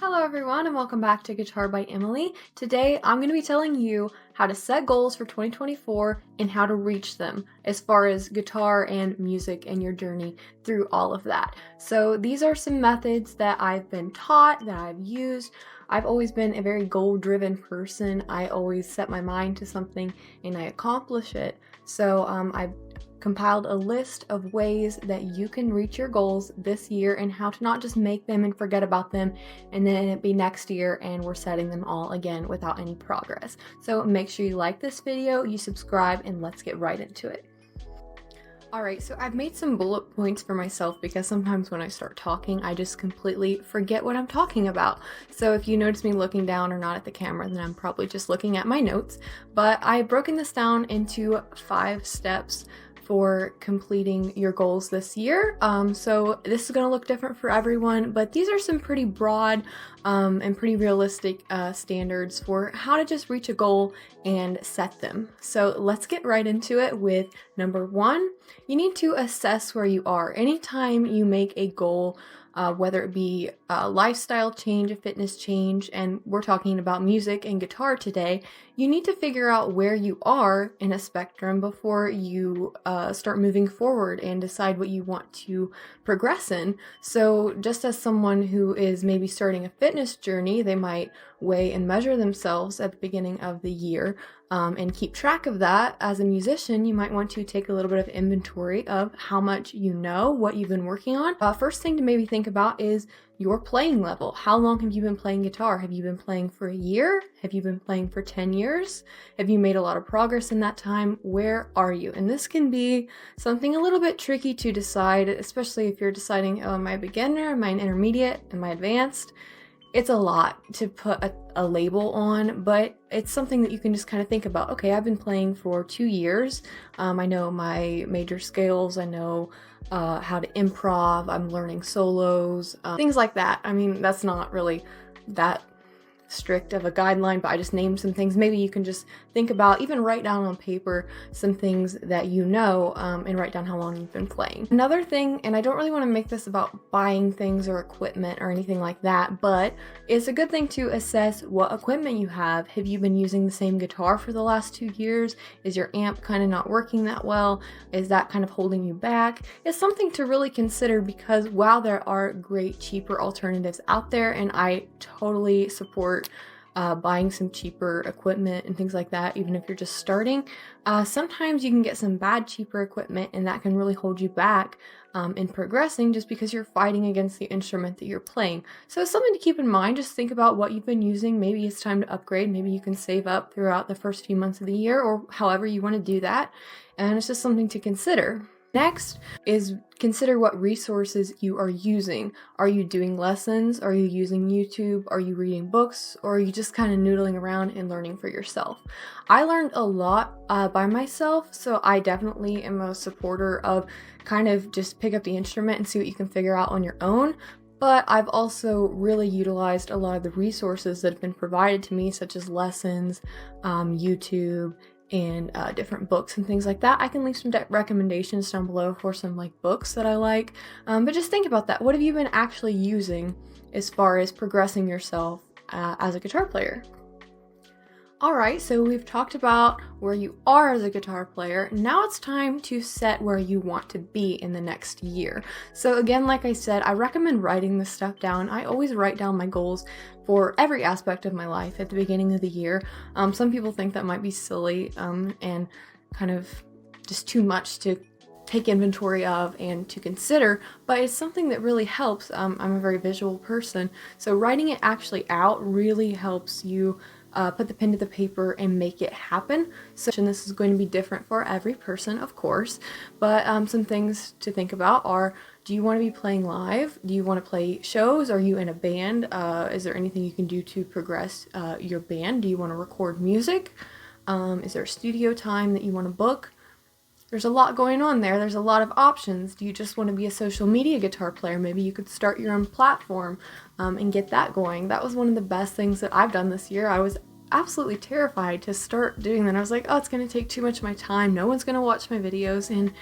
Hello everyone and welcome back to Guitar by Emily. Today I'm going to be telling you how to set goals for 2024 and how to reach them as far as guitar and music and your journey through all of that. So these are some methods that I've been taught, that I've used. I've always been a very goal-driven person. I always set my mind to something and I accomplish it. So I've compiled a list of ways that you can reach your goals this year and how to not just make them and forget about them and then it be next year and we're setting them all again without any progress. So make sure you like this video, you subscribe, and let's get right into it. Alright, so I've made some bullet points for myself because sometimes when I start talking, I just completely forget what I'm talking about. So if you notice me looking down or not at the camera, then I'm probably just looking at my notes. But I've broken this down into 5 steps for completing your goals this year. So this is going to look different for everyone, but these are some pretty broad and pretty realistic standards for how to just reach a goal and set them. So let's get right into it with number 1. You need to assess where you are. Anytime you make a goal, whether it be a lifestyle change, a fitness change, and we're talking about music and guitar today, you need to figure out where you are in a spectrum before you start moving forward and decide what you want to progress in. So just as someone who is maybe starting a fitness journey, they might weigh and measure themselves at the beginning of the year and keep track of that. As a musician, you might want to take a little bit of inventory of how much you know, what you've been working on. First thing to maybe think about is your playing level. How long have you been playing guitar? Have you been playing for a year? Have you been playing for 10 years? Have you made a lot of progress in that time? Where are you? And this can be something a little bit tricky to decide, especially if you're deciding, oh, am I a beginner? Am I an intermediate? Am I advanced? It's a lot to put a label on, but it's something that you can just kind of think about. Okay, I've been playing for 2 years. I know my major scales. I know how to improv. I'm learning solos, things like that. I mean, that's not really that strict of a guideline, but I just named some things. Maybe you can just think about, even write down on paper some things that you know, and write down how long you've been playing. Another thing, and I don't really want to make this about buying things or equipment or anything like that, but it's a good thing to assess what equipment you have. Have you been using the same guitar for the last 2 years? Is your amp kind of not working that well? Is that kind of holding you back? It's something to really consider because while there are great cheaper alternatives out there, and I totally support buying some cheaper equipment and things like that, even if you're just starting, sometimes you can get some bad cheaper equipment and that can really hold you back in progressing just because you're fighting against the instrument that you're playing. So it's something to keep in mind. Just think about what you've been using. Maybe it's time to upgrade. Maybe you can save up throughout the first few months of the year or however you want to do that. And it's just something to consider. Next is consider what resources you are using. Are you doing lessons? Are you using YouTube? Are you reading books? Or are you just kind of noodling around and learning for yourself? I learned a lot by myself, so I definitely am a supporter of kind of just pick up the instrument and see what you can figure out on your own. But I've also really utilized a lot of the resources that have been provided to me, such as lessons, YouTube, and different books and things like that. I can leave some recommendations down below for some books that I like, but just think about that. What have you been actually using as far as progressing yourself as a guitar player? Alright, so we've talked about where you are as a guitar player. Now it's time to set where you want to be in the next year. So again, like I said, I recommend writing this stuff down. I always write down my goals for every aspect of my life at the beginning of the year. Some people think that might be silly and kind of just too much to take inventory of and to consider, but it's something that really helps. I'm a very visual person, so writing it actually out really helps you put the pen to the paper and make it happen. So and this is going to be different for every person, of course, but some things to think about are, do you want to be playing live? Do you want to play shows? Are you in a band? Is there anything you can do to progress your band? Do you want to record music? Is there studio time that you want to book? There's a lot going on there. There's a lot of options. Do you just want to be a social media guitar player? Maybe you could start your own platform and get that going. That was one of the best things that I've done this year. I was absolutely terrified to start doing that. I was like, oh, it's going to take too much of my time. No one's going to watch my videos. And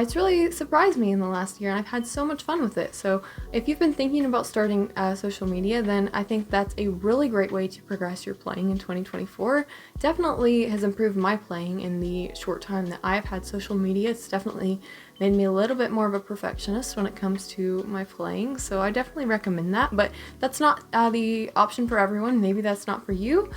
It's really surprised me in the last year, and I've had so much fun with it. So if you've been thinking about starting social media, then I think that's a really great way to progress your playing in 2024. Definitely has improved my playing in the short time that I've had social media. It's definitely made me a little bit more of a perfectionist when it comes to my playing, so I definitely recommend that. But that's not the option for everyone. Maybe that's not for you.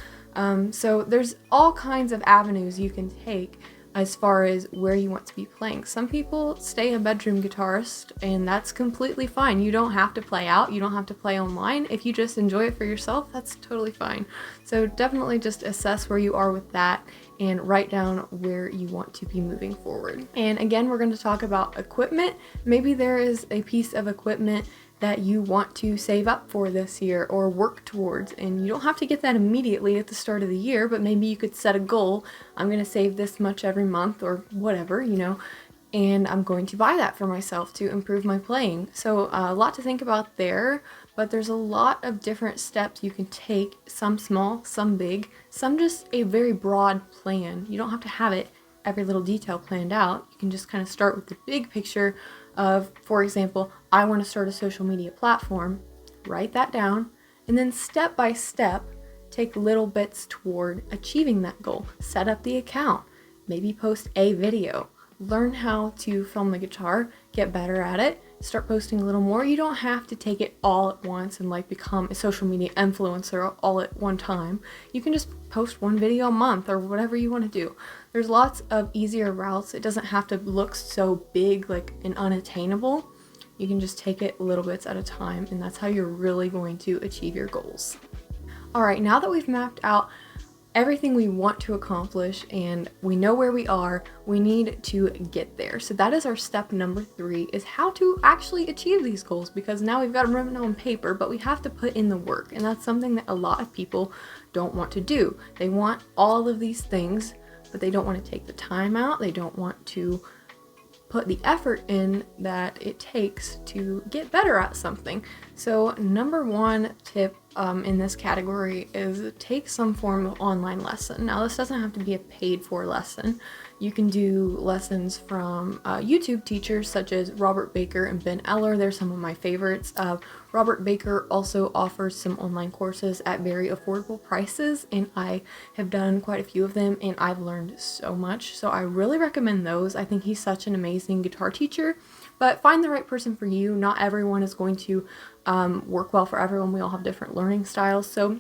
So there's all kinds of avenues you can take as far as where you want to be playing. Some people stay a bedroom guitarist, and that's completely fine. You don't have to play out, you don't have to play online. If you just enjoy it for yourself, that's totally fine. So definitely just assess where you are with that and write down where you want to be moving forward. And again, we're going to talk about equipment. Maybe there is a piece of equipment that you want to save up for this year or work towards, and you don't have to get that immediately at the start of the year, but maybe you could set a goal. I'm going to save this much every month or whatever, and I'm going to buy that for myself to improve my playing. So a lot to think about there, but there's a lot of different steps you can take, some small, some big, some just a very broad plan. You don't have to have it every little detail planned out. You can just kind of start with the big picture of, for example, I want to start a social media platform, write that down, and then step by step, take little bits toward achieving that goal. Set up the account, maybe post a video, learn how to film the guitar, get better at it, start posting a little more. You don't have to take it all at once and become a social media influencer all at one time. You can just post one video a month or whatever you want to do. There's lots of easier routes. It doesn't have to look so big and unattainable. You can just take it little bits at a time, and that's how you're really going to achieve your goals. All right, now that we've mapped out everything we want to accomplish and we know where we are, we need to get there. So that is our step number 3, is how to actually achieve these goals, because now we've got them written on paper, but we have to put in the work, and that's something that a lot of people don't want to do. They want all of these things, but they don't want to take the time out. They don't want to put the effort in that it takes to get better at something. So number 1 tip in this category is take some form of online lesson. Now, this doesn't have to be a paid for lesson. You can do lessons from YouTube teachers such as Robert Baker and Ben Eller. They're some of my favorites. Robert Baker also offers some online courses at very affordable prices, and I have done quite a few of them, and I've learned so much. So I really recommend those. I think he's such an amazing guitar teacher, but find the right person for you. Not everyone is going to work well for everyone. We all have different learning styles. So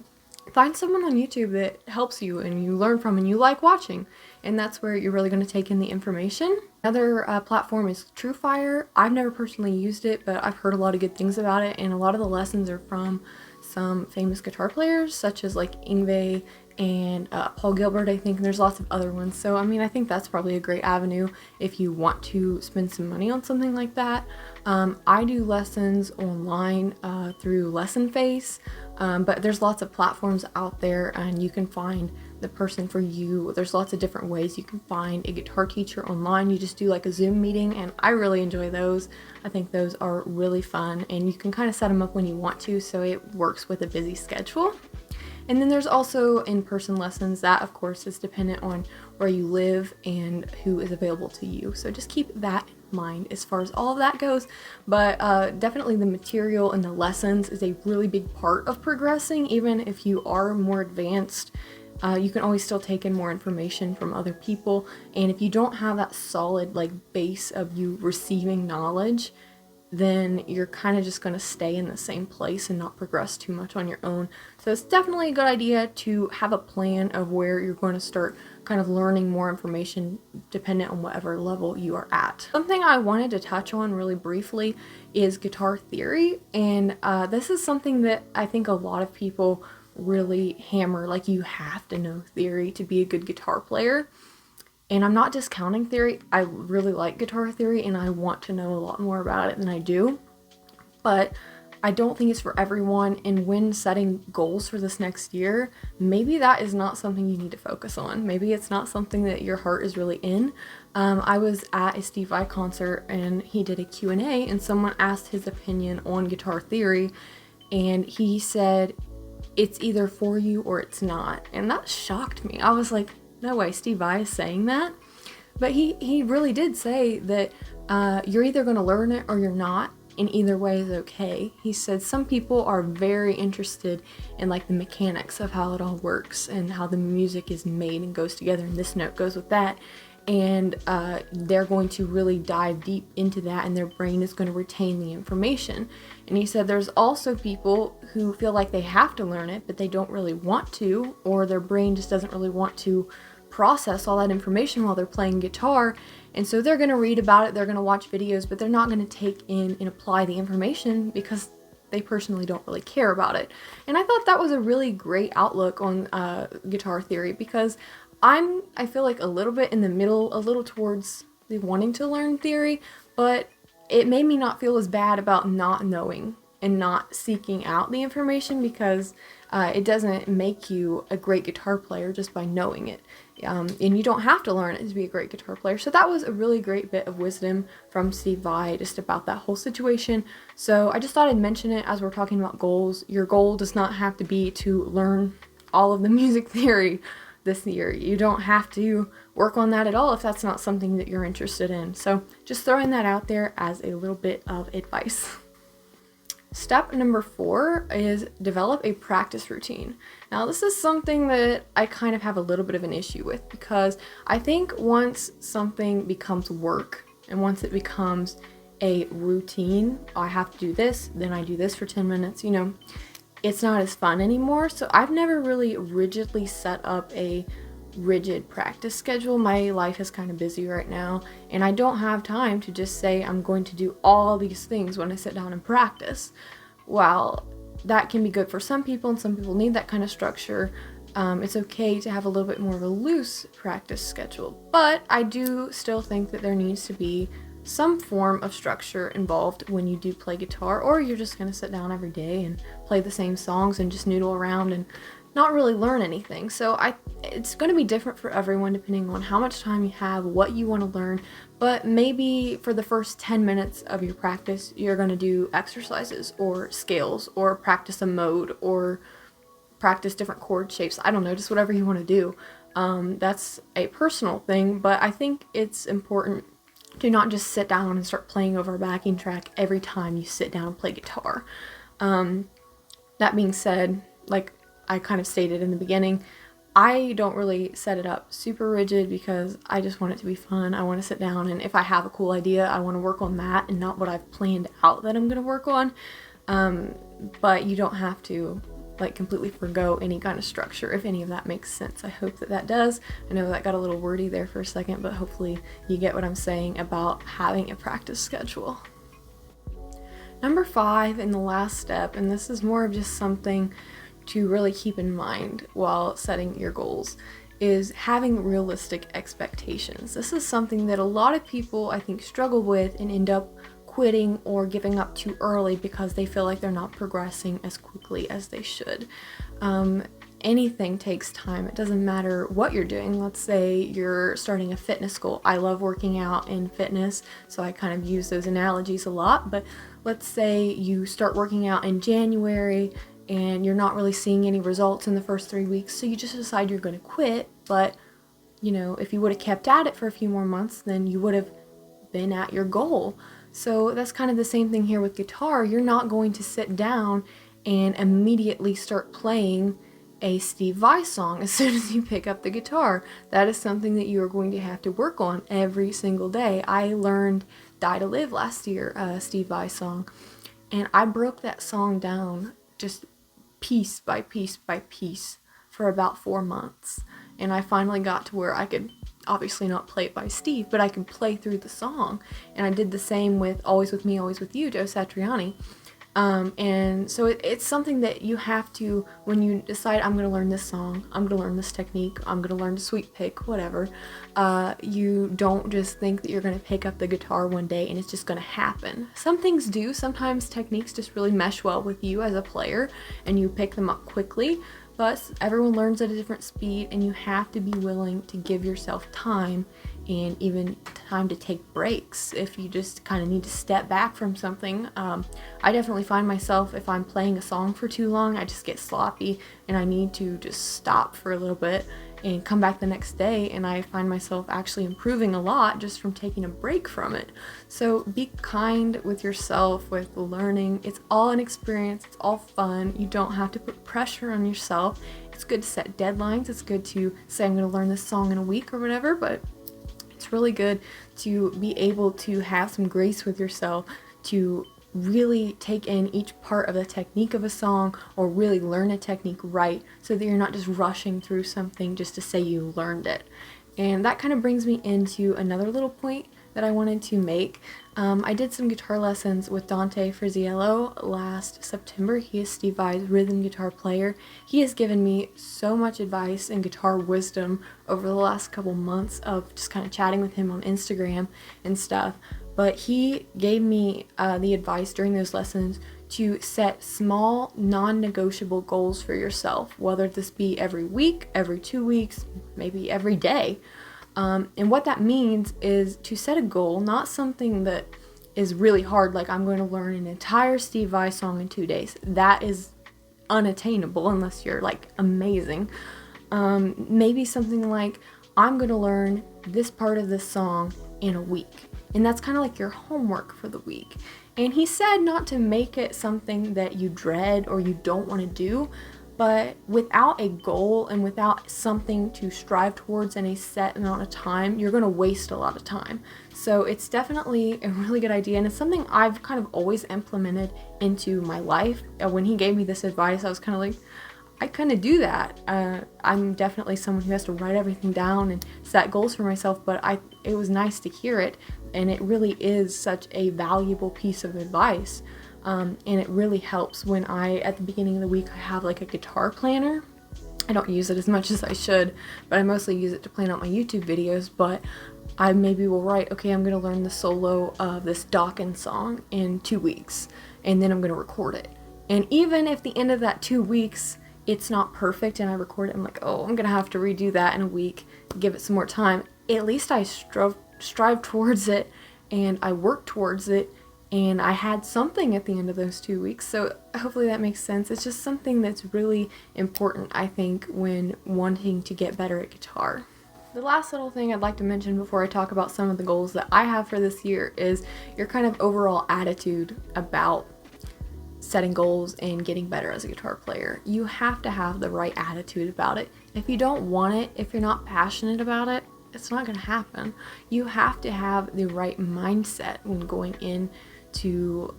find someone on YouTube that helps you and you learn from and you like watching, and that's where you're really going to take in the information. Another platform is TrueFire. I've never personally used it, but I've heard a lot of good things about it, and a lot of the lessons are from some famous guitar players such as Yngwie and Paul Gilbert, I think, and there's lots of other ones. So I think that's probably a great avenue if you want to spend some money on something like that. I do lessons online through LessonFace, but there's lots of platforms out there, and you can find the person for you. There's lots of different ways you can find a guitar teacher online. You just do a Zoom meeting, and I really enjoy those. I think those are really fun, and you can kind of set them up when you want to, so it works with a busy schedule. And then there's also in-person lessons. That, of course, is dependent on where you live and who is available to you. So just keep that in mind as far as all of that goes. But definitely the material and the lessons is a really big part of progressing. Even if you are more advanced, you can always still take in more information from other people. And if you don't have that solid base of you receiving knowledge, then you're kind of just going to stay in the same place and not progress too much on your own. So it's definitely a good idea to have a plan of where you're going to start kind of learning more information dependent on whatever level you are at. Something I wanted to touch on really briefly is guitar theory, and this is something that I think a lot of people really hammer, you have to know theory to be a good guitar player. And I'm not discounting theory. I really like guitar theory, and I want to know a lot more about it than I do. But I don't think it's for everyone, and when setting goals for this next year, maybe that is not something you need to focus on. Maybe it's not something that your heart is really in. I was at a STEVE VAI concert, and he did a Q&A, and someone asked his opinion on guitar theory, and he said, it's either for you or it's not. And that shocked me. I was like, no way, STEVE Vai is saying that. But he really did say that you're either going to learn it or you're not, and either way is okay. He said some people are very interested in like the mechanics of how it all works and how the music is made and goes together, and this note goes with that, and they're going to really dive deep into that, and their brain is going to retain the information. And he said there's also people who feel like they have to learn it, but they don't really want to, or their brain just doesn't really want to process all that information while they're playing guitar, and so they're going to read about it, they're going to watch videos, but they're not going to take in and apply the information because they personally don't really care about it. And I thought that was a really great outlook on guitar theory, because I feel like a little bit in the middle, a little towards the wanting to learn theory, but it made me not feel as bad about not knowing and not seeking out the information, because it doesn't make you a great guitar player just by knowing it. And you don't have to learn it to be a great guitar player. So that was a really great bit of wisdom from STEVE Vai just about that whole situation. So I just thought I'd mention it as we're talking about goals. Your goal does not have to be to learn all of the music theory this year. You don't have to work on that at all if that's not something that you're interested in. So just throwing that out there as a little bit of advice. Step number 4 is develop a practice routine. Now this is something that I kind of have a little bit of an issue with, because I think once something becomes work and once it becomes a routine, I have to do this, then I do this for 10 minutes, you know, it's not as fun anymore. So I've never really rigidly set up a rigid practice schedule. My life is kind of busy right now, and I don't have time to just say I'm going to do all these things when I sit down and practice. While that can be good for some people and some people need that kind of structure, it's okay to have a little bit more of a loose practice schedule. But I do still think that there needs to be some form of structure involved when you do play guitar, or you're just going to sit down every day and play the same songs and just noodle around and not really learn anything. So it's going to be different for everyone depending on how much time you have, what you want to learn, but maybe for the first 10 minutes of your practice, you're going to do exercises or scales or practice a mode or practice different chord shapes. I don't know, just whatever you want to do. That's a personal thing, but I think it's important to not just sit down and start playing over a backing track every time you sit down and play guitar. That being said, like I kind of stated in the beginning, I don't really set it up super rigid because I just want it to be fun. I want to sit down, and if I have a cool idea, I want to work on that and not what I've planned out that I'm going to work on. But you don't have to like completely forgo any kind of structure, if any of that makes sense. I hope that that does. I know that got a little wordy there for a second, but hopefully you get what I'm saying about having a practice schedule. Number 5, and the last step, and this is more of just something to really keep in mind while setting your goals, is having realistic expectations. This is something that a lot of people I think struggle with and end up quitting or giving up too early because they feel like they're not progressing as quickly as they should. Anything takes time. It doesn't matter what you're doing. Let's say you're starting a fitness goal. I love working out in fitness, so I kind of use those analogies a lot, but let's say you start working out in January and you're not really seeing any results in the first 3 weeks, so you just decide you're going to quit. But you know, if you would have kept at it for a few more months, then you would have been at your goal. So that's kind of the same thing here with guitar. You're not going to sit down and immediately start playing a STEVE Vai song as soon as you pick up the guitar. That is something that you are going to have to work on every single day. I learned Die to Live last year, a STEVE Vai song, and I broke that song down just piece by piece by piece for about 4 months, and I finally got to where I could obviously not play it by Steve, but I could play through the song. And I did the same with Always With Me, Always With You, Joe Satriani. And so it's something that you have to, when you decide I'm going to learn this song, I'm going to learn this technique, I'm going to learn to sweep pick, whatever, you don't just think that you're going to pick up the guitar one day and it's just going to happen. Some things do. Sometimes techniques just really mesh well with you as a player and you pick them up quickly, but everyone learns at a different speed, and you have to be willing to give yourself time, and even time to take breaks if you just kind of need to step back from something. I definitely find myself, if I'm playing a song for too long, I just get sloppy and I need to just stop for a little bit and come back the next day and I find myself actually improving a lot just from taking a break from it. So be kind with yourself with learning. It's all an experience, it's all fun. You don't have to put pressure on yourself. It's good to set deadlines. It's good to say I'm going to learn this song in a week or whatever, but it's really good to be able to have some grace with yourself, to really take in each part of the technique of a song or really learn a technique right, so that you're not just rushing through something just to say you learned it. And that kind of brings me into another little point that I wanted to make. I did some guitar lessons with Dante Friziello last September. He is Steve Vai's rhythm guitar player. He has given me so much advice and guitar wisdom over the last couple months of just kind of chatting with him on Instagram and stuff. But he gave me the advice during those lessons to set small, non-negotiable goals for yourself, whether this be every week, every 2 weeks, maybe every day. And what that means is to set a goal, not something that is really hard, like I'm going to learn an entire Steve Vai song in 2 days. That is unattainable unless you're like amazing. Maybe something like I'm going to learn this part of this song in a week. And that's kind of like your homework for the week. And he said not to make it something that you dread or you don't want to do, but without a goal and without something to strive towards in a set amount of time, you're going to waste a lot of time. So it's definitely a really good idea, and it's something I've kind of always implemented into my life. When he gave me this advice, I was kind of like, I kind of do that. I'm definitely someone who has to write everything down and set goals for myself, but it was nice to hear it, and it really is such a valuable piece of advice. And it really helps when at the beginning of the week, I have like a guitar planner. I don't use it as much as I should, but I mostly use it to plan out my YouTube videos. But I maybe will write, okay, I'm going to learn the solo of this Dawkins song in 2 weeks, and then I'm going to record it. And even if the end of that 2 weeks, it's not perfect and I record it, I'm like, oh, I'm going to have to redo that in a week, give it some more time. At least I strive towards it and I work towards it. And I had something at the end of those 2 weeks, so hopefully that makes sense. It's just something that's really important, I think, when wanting to get better at guitar. The last little thing I'd like to mention before I talk about some of the goals that I have for this year is your kind of overall attitude about setting goals and getting better as a guitar player. You have to have the right attitude about it. If you don't want it, if you're not passionate about it, it's not going to happen. You have to have the right mindset when going in to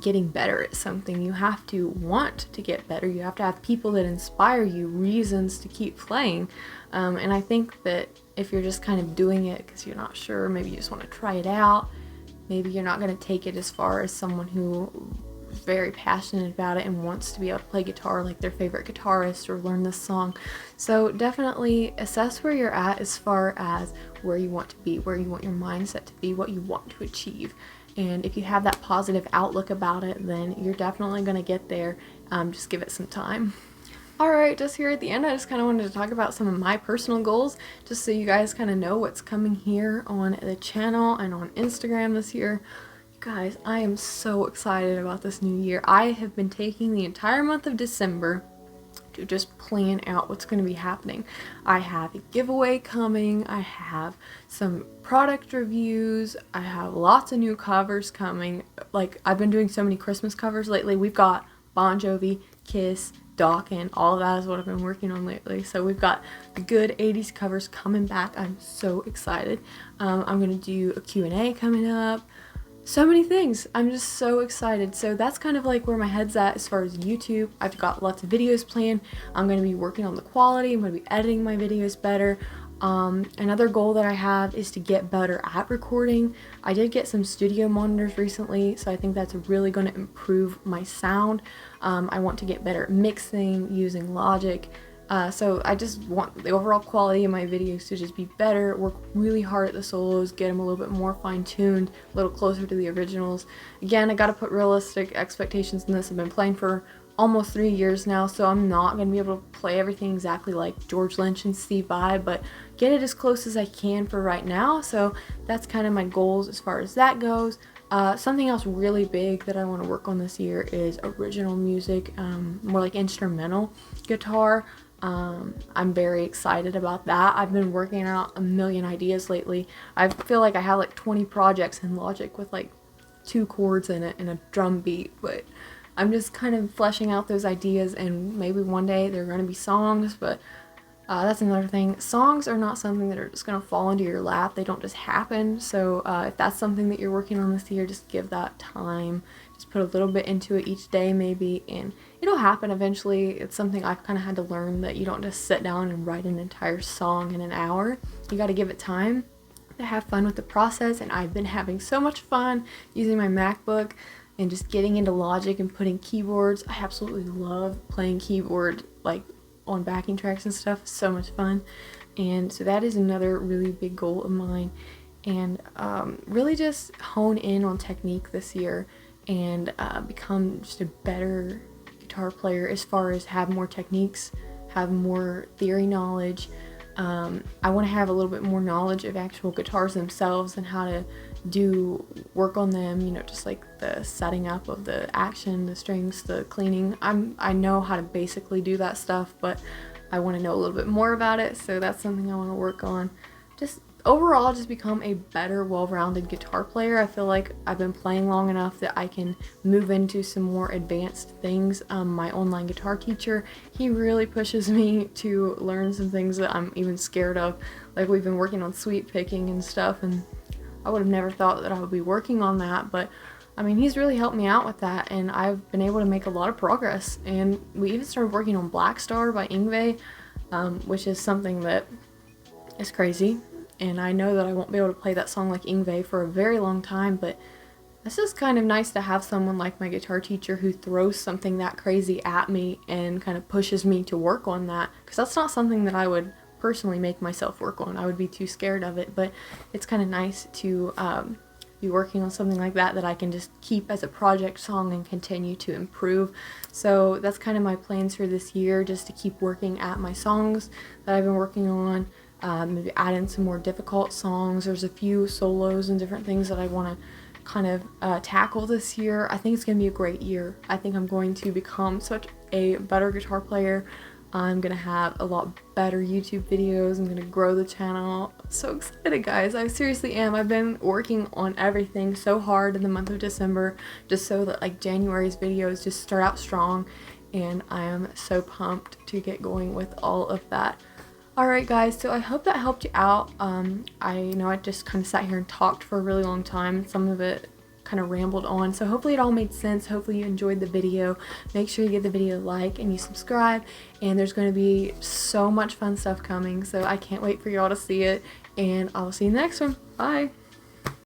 getting better at something. You have to want to get better. You have to have people that inspire you, reasons to keep playing. And I think that if you're just kind of doing it because you're not sure, maybe you just want to try it out, maybe you're not going to take it as far as someone who is very passionate about it and wants to be able to play guitar like their favorite guitarist or learn this song. So definitely assess where you're at as far as where you want to be, where you want your mindset to be, what you want to achieve. And if you have that positive outlook about it, then you're definitely going to get there. Just give it some time. Alright, just here at the end, I just kind of wanted to talk about some of my personal goals, just so you guys kind of know what's coming here on the channel and on Instagram this year. You guys, I am so excited about this new year. I have been taking the entire month of December to just plan out what's going to be happening. I have a giveaway coming, I have some product reviews, I have lots of new covers coming. Like, I've been doing so many Christmas covers lately. We've got Bon Jovi, Kiss, Dawkins, all of that is what I've been working on lately. So we've got the good 80s covers coming back. I'm so excited. I'm going to do a Q&A coming up. So many things. I'm just so excited. So that's kind of like where my head's at as far as YouTube. I've got lots of videos planned. I'm going to be working on the quality. I'm going to be editing my videos better. Another goal that I have is to get better at recording. I did get some studio monitors recently, so I think that's really going to improve my sound. I want to get better at mixing using Logic. So I just want the overall quality of my videos to just be better, work really hard at the solos, get them a little bit more fine-tuned, a little closer to the originals. Again, I gotta put realistic expectations in this. I've been playing for almost 3 years now, so I'm not going to be able to play everything exactly like George Lynch and Steve Vai, but get it as close as I can for right now. So that's kind of my goals as far as that goes. Something else really big that I want to work on this year is original music, more like instrumental guitar. I'm very excited about that. I've been working out a million ideas lately. I feel like I have like 20 projects in Logic with like 2 chords in it and a drum beat, but I'm just kind of fleshing out those ideas, and maybe one day they're going to be songs. But that's another thing. Songs are not something that are just going to fall into your lap. They don't just happen. So if that's something that you're working on this year, just give that time. Just put a little bit into it each day maybe, and it'll happen eventually. It's something I've kind of had to learn, that you don't just sit down and write an entire song in an hour. You got to give it time to have fun with the process, and I've been having so much fun using my MacBook and just getting into Logic and putting keyboards. I absolutely love playing keyboard, like on backing tracks and stuff. It's so much fun. And so that is another really big goal of mine, and really just hone in on technique this year and become just a better guitar player, as far as have more techniques, have more theory knowledge. I want to have a little bit more knowledge of actual guitars themselves and how to do work on them, you know, just like the setting up of the action, the strings, the cleaning. I know how to basically do that stuff, but I want to know a little bit more about it, so that's something I want to work on. Just overall, just become a better, well-rounded guitar player. I feel like I've been playing long enough that I can move into some more advanced things. My online guitar teacher, he really pushes me to learn some things that I'm even scared of. Like, we've been working on sweep picking and stuff, and I would have never thought that I would be working on that, but I mean, he's really helped me out with that, and I've been able to make a lot of progress. And we even started working on Black Star by STEVE Vai, which is something that is crazy. And I know that I won't be able to play that song like STEVE Vai for a very long time, but it's just kind of nice to have someone like my guitar teacher who throws something that crazy at me and kind of pushes me to work on that, because that's not something that I would personally make myself work on. I would be too scared of it, but it's kind of nice to be working on something like that I can just keep as a project song and continue to improve. So that's kind of my plans for this year, just to keep working at my songs that I've been working on. Maybe add in some more difficult songs. There's a few solos and different things that I want to kind of tackle this year. I think it's going to be a great year. I think I'm going to become such a better guitar player. I'm going to have a lot better YouTube videos. I'm going to grow the channel. I'm so excited, guys. I seriously am. I've been working on everything so hard in the month of December, just so that like January's videos just start out strong, and I am so pumped to get going with all of that. Alright guys, so I hope that helped you out. I know I just kind of sat here and talked for a really long time. Some of it kind of rambled on, so hopefully it all made sense. Hopefully you enjoyed the video. Make sure you give the video a like and you subscribe, and there's going to be so much fun stuff coming, so I can't wait for y'all to see it, and I'll see you in the next one. Bye!